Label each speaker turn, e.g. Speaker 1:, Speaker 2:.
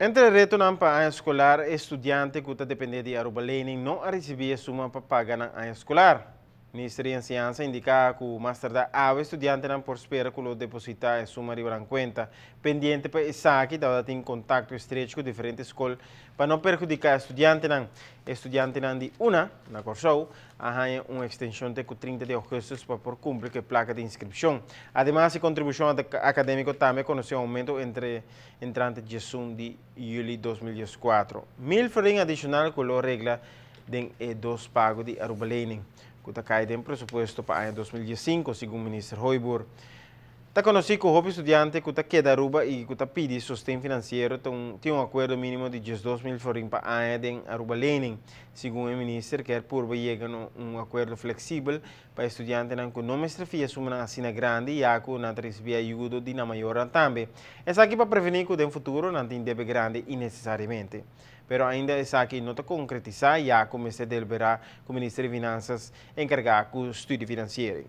Speaker 1: Entre retornam para a escolar, estudante que está dependendo de Aruba Learning não recebia suma para pagar na área escolar. O Ministério da Ciência indica que o master da AVE estudante não por espera que o depositar a suma de conta, pendente para essa que está em contato estreito com diferentes escolas para não prejudicar estudante não. Estudante não de uma, na Corsou, arranha uma extensão de 30 de agosto para por cumprir a placa de inscrição. Además, a contribuição acadêmica também conheceu um aumento entre entrante de junho de julho de 2004. 1.000 florin adicional com a regra de dos pagos de Aruba Learning, que está caído em presupuesto para o ano 2005, segundo o ministro Hoiburg. Está conhecido que o estudante que está queda Aruba e que está pedindo sustento financeiro tem um acordo mínimo de 12.000 florin para a ano de Aruba Learning. Segundo o ministro, quer por chegar a um acordo flexível para estudantes que não mestrafia uma assina grande e que não recebe ajuda de na maior também. Essa aqui para prevenir que no futuro não tenha débito grande innecessariamente. Pero ainda essa aqui não está concretizada e a comecei a deliberar com o Ministério de Finanças encarregado com o estudo financeiro.